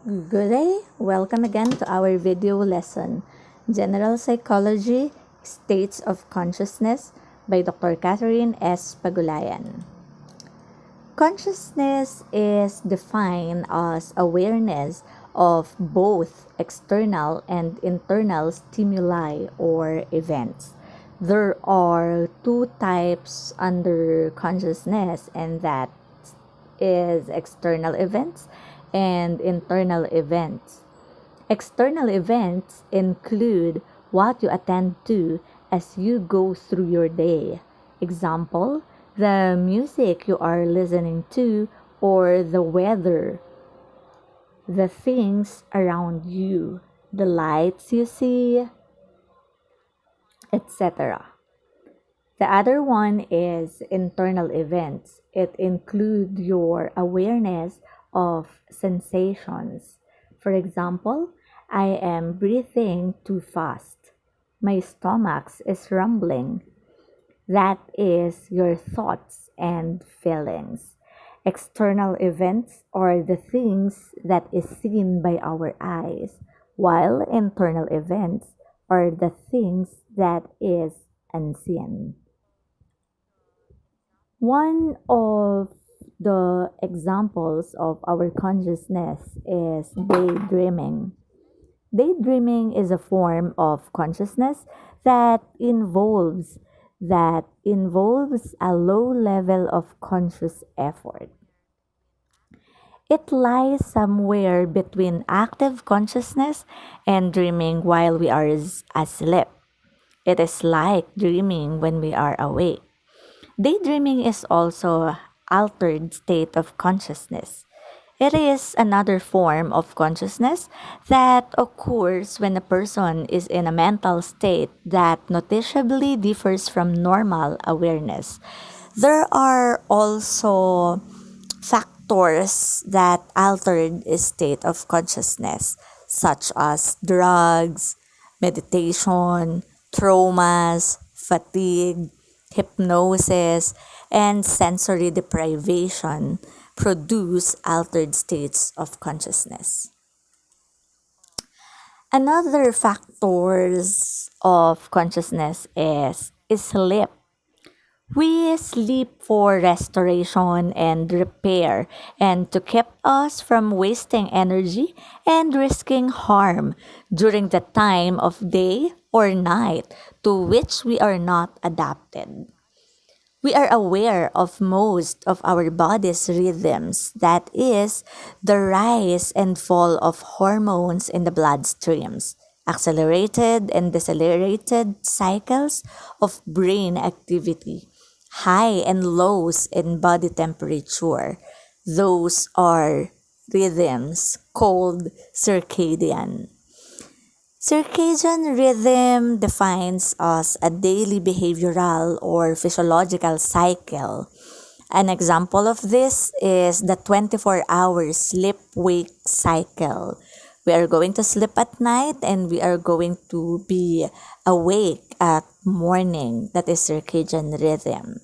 Good day. Welcome again to our video lesson, General Psychology, States of Consciousness by Dr. Catherine S. Pagulayan. Consciousness is defined as awareness of both external and internal stimuli or events. There are two types under consciousness, and that is external events and internal events. External events include what you attend to as you go through your day. Example, the music you are listening to or the weather, the things around you, the lights you see, etc. The other one is internal events. It includes your awareness of sensations. For example, I am breathing too fast. My stomach is rumbling. That is your thoughts and feelings. External events are the things that is seen by our eyes, while internal events are the things that is unseen. One of the examples of our consciousness is daydreaming. Daydreaming is a form of consciousness that involves a low level of conscious effort. It lies somewhere between active consciousness and dreaming while we are asleep. It is like dreaming when we are awake. Daydreaming is also altered state of consciousness. It is another form of consciousness that occurs when a person is in a mental state that noticeably differs from normal awareness. There are also factors that altered a state of consciousness, such as drugs, meditation, traumas, fatigue, hypnosis, and sensory deprivation produce altered states of consciousness. Another factors of consciousness is sleep. We sleep for restoration and repair and to keep us from wasting energy and risking harm during the time of day or night to which we are not adapted. We are aware of most of our body's rhythms, that is, the rise and fall of hormones in the bloodstreams, accelerated and decelerated cycles of brain activity, high and lows in body temperature. Those are rhythms called circadian. Circadian rhythm defines as a daily behavioral or physiological cycle. An example of this is the 24-hour sleep-wake cycle. We are going to sleep at night and we are going to be awake at morning. That is circadian rhythm.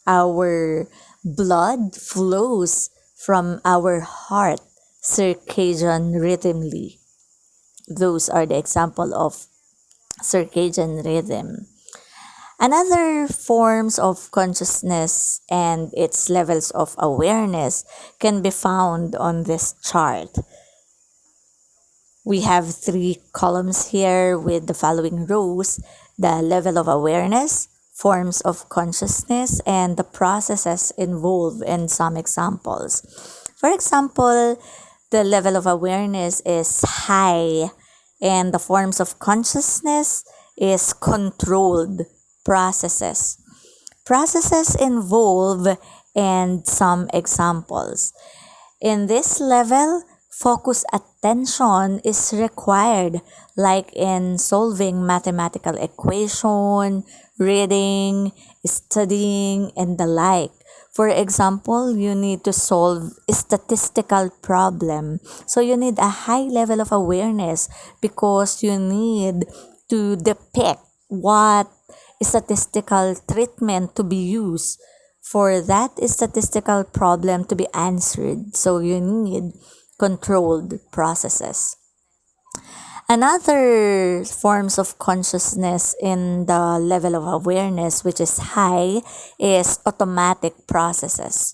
Our blood flows from our heart circadian rhythmly. Those are the example of circadian rhythm. Another forms of consciousness and its levels of awareness can be found on this chart. We have three columns here with the following rows: the level of awareness, forms of consciousness, and the processes involved in some examples. For example, the level of awareness is high and the forms of consciousness is controlled processes. Processes involve and some examples. In this level, focused attention is required, like in solving mathematical equation, reading, studying, and the like. For example, you need to solve a statistical problem. So you need a high level of awareness because you need to depict what statistical treatment to be used for that statistical problem to be answered. So you need controlled processes. Another forms of consciousness in the level of awareness which is high is automatic processes.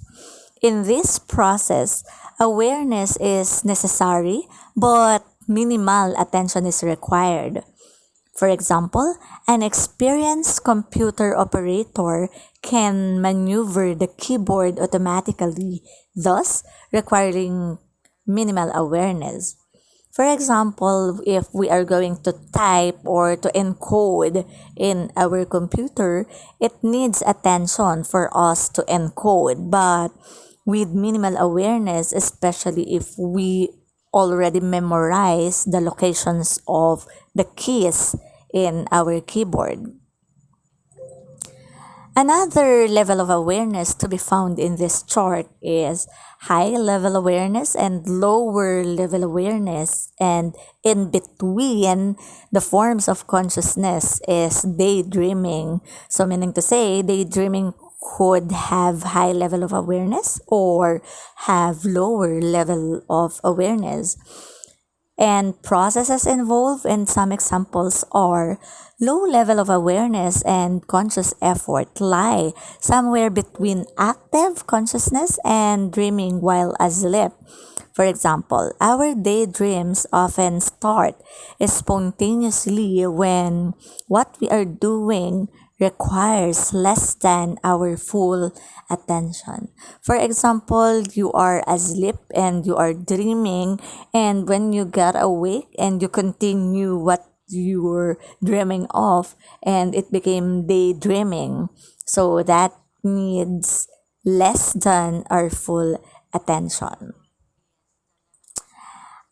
In this process, awareness is necessary but minimal attention is required. For example, an experienced computer operator can maneuver the keyboard automatically, thus requiring minimal awareness. For example, if we are going to type or to encode in our computer, it needs attention for us to encode. But with minimal awareness, especially if we already memorize the locations of the keys in our keyboard. Another level of awareness to be found in this chart is high level awareness and lower level awareness. And in between the forms of consciousness is daydreaming. So, meaning to say, daydreaming could have high level of awareness or have lower level of awareness and processes involved and some examples are low level of awareness and conscious effort lie somewhere between active consciousness and dreaming while asleep. For example, our daydreams often start spontaneously when what we are doing requires less than our full attention. For example, you are asleep and you are dreaming, and when you get awake and you continue what you were dreaming of, and it became daydreaming. So that needs less than our full attention.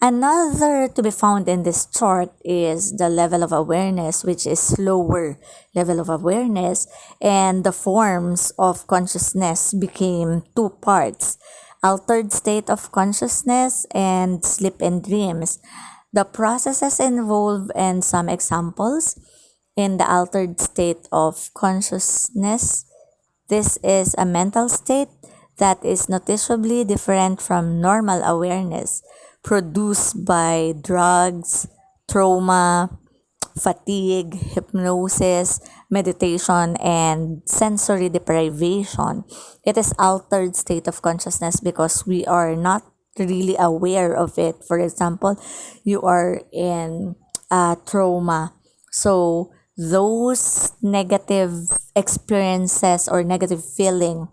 Another to be found in this chart is the level of awareness, which is lower level of awareness, and the forms of consciousness became two parts altered state of consciousness and sleep and dreams. The processes involved and some examples in the altered state of consciousness. This is a mental state that is noticeably different from normal awareness produced by drugs, trauma, fatigue, hypnosis, meditation, and sensory deprivation. It is altered state of consciousness because we are not really aware of it. For example, you are in trauma. So those negative experiences or negative feeling,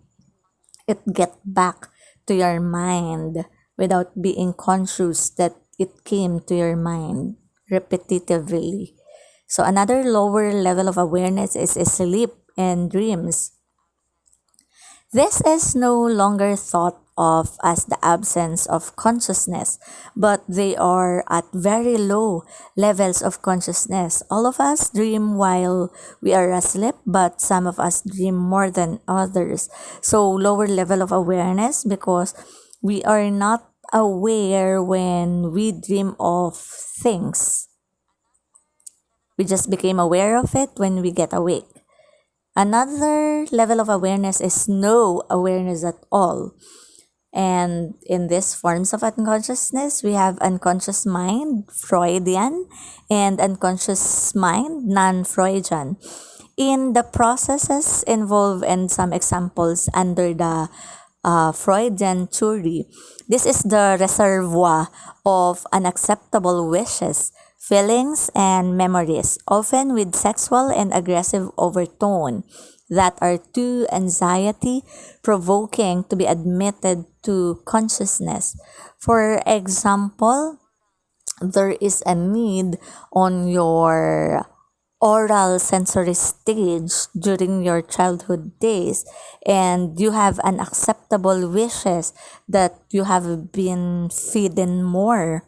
it get back to your mind without being conscious that it came to your mind repetitively. So another lower level of awareness is sleep and dreams. This is no longer thought of as the absence of consciousness, but they are at very low levels of consciousness. All of us dream while we are asleep, but some of us dream more than others. So, lower level of awareness because we are not aware when we dream of things. We just became aware of it when we get awake. Another level of awareness is no awareness at all. And in these forms of unconsciousness, we have unconscious mind, Freudian, and unconscious mind, non Freudian. In the processes involved and some examples under the Freudian theory, this is the reservoir of unacceptable wishes, feelings, and memories, often with sexual and aggressive overtone that are too anxiety provoking to be admitted to consciousness. For example, there is a need on your oral sensory stage during your childhood days, and you have unacceptable wishes that you have been feed more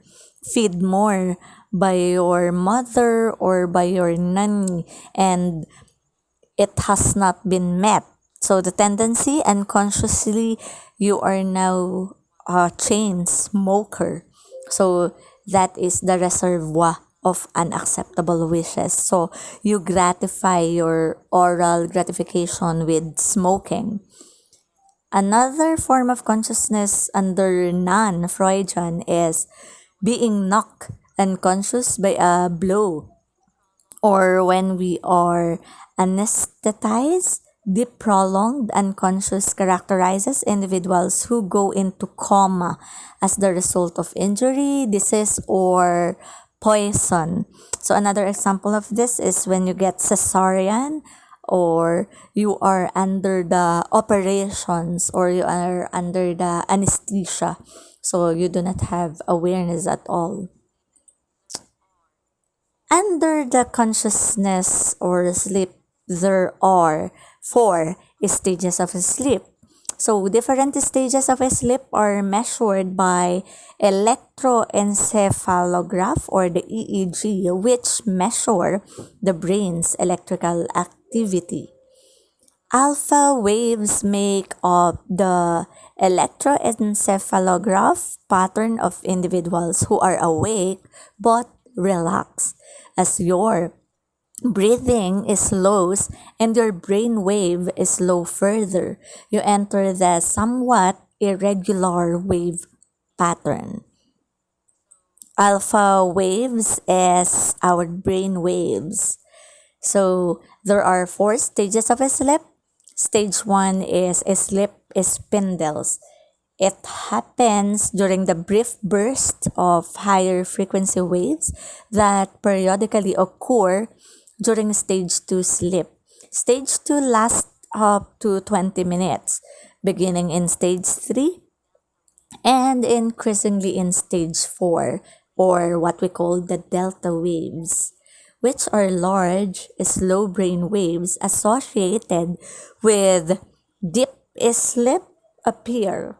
by your mother or by your nanny, and it has not been met. So the tendency unconsciously you are now a chain smoker. So that is the reservoir of unacceptable wishes. So you gratify your oral gratification with smoking. Another form of consciousness under non Freudian is being knocked unconscious by a blow, or when we are anesthetized. Deep prolonged unconscious characterizes individuals who go into coma as the result of injury, disease, or poison. So another example of this is when you get cesarean, or you are under the operations, or you are under the anesthesia. So you do not have awareness at all. Under the consciousness or sleep, there are four stages of sleep. So, different stages of sleep are measured by electroencephalograph or the EEG, which measure the brain's electrical activity. Alpha waves make up the electroencephalograph pattern of individuals who are awake but relaxed. As your breathing is slow and your brain wave is slow further, you enter the somewhat irregular wave pattern. Alpha waves is our brain waves. So there are four stages of sleep. Stage one is sleep spindles. It happens during the brief burst of higher frequency waves that periodically occur during stage 2 sleep. Stage 2 lasts up to 20 minutes, beginning in stage 3 and increasingly in stage 4, or what we call the delta waves, which are large, slow brain waves associated with deep sleep appear.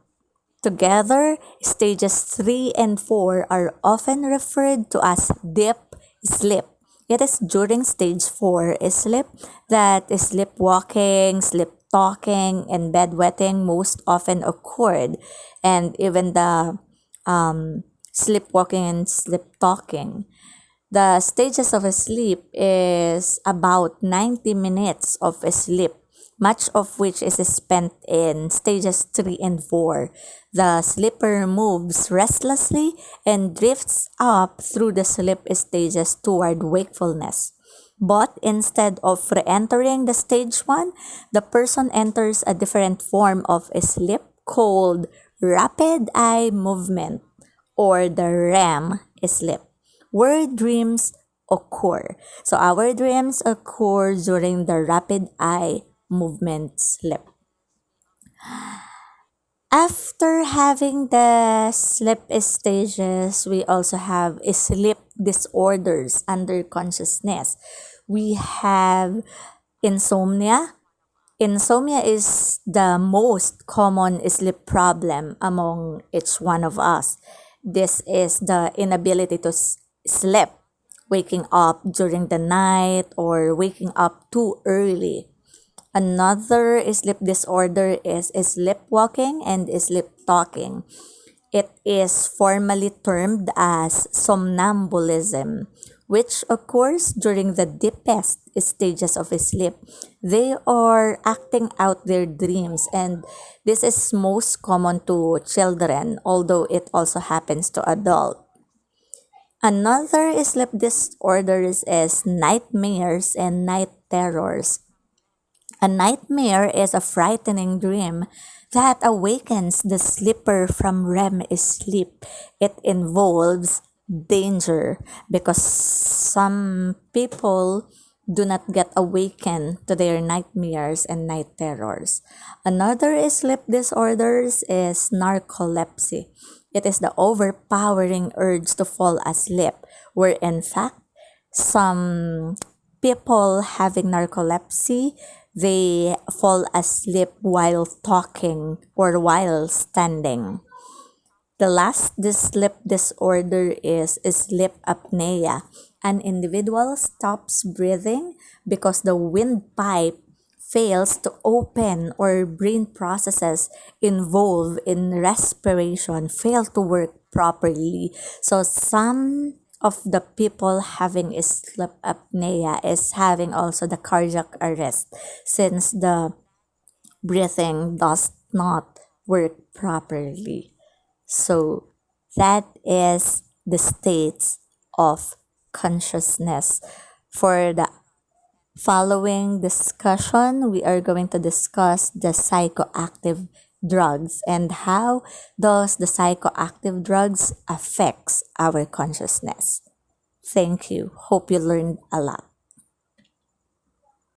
Together, stages 3 and 4 are often referred to as deep sleep. It is during stage 4 sleep that sleepwalking, sleep talking, and bedwetting most often occurred, and even the sleepwalking and sleep talking. The stages of sleep is about 90 minutes of sleep, much of which is spent in stages 3 and 4. The sleeper moves restlessly and drifts up through the sleep stages toward wakefulness. But instead of re-entering the stage 1, the person enters a different form of sleep called rapid eye movement, or the REM sleep, where dreams occur. So our dreams occur during the rapid eye movement sleep. After having the sleep stages, we also have sleep disorders under consciousness. We have insomnia. Insomnia is the most common sleep problem among each one of us. This is the inability to sleep, waking up during the night or waking up too early. Another sleep disorder is sleepwalking and sleep talking. It is formally termed as somnambulism, which occurs during the deepest stages of sleep. They are acting out their dreams, and this is most common to children, although it also happens to adults. Another sleep disorders is nightmares and night terrors. A nightmare is a frightening dream that awakens the sleeper from REM sleep. It involves danger because some people do not get awakened to their nightmares and night terrors. Another sleep disorders is narcolepsy. It is the overpowering urge to fall asleep, where in fact some people having narcolepsy, they fall asleep while talking or while standing. The last sleep disorder is sleep apnea. An individual stops breathing because the windpipe fails to open, or brain processes involved in respiration fail to work properly. So some of the people having sleep apnea is having also the cardiac arrest, since the breathing does not work properly. So that is the states of consciousness. For the following discussion, we are going to discuss the psychoactive drugs and how does the psychoactive drugs affects our consciousness. Thank you. Hope you learned a lot.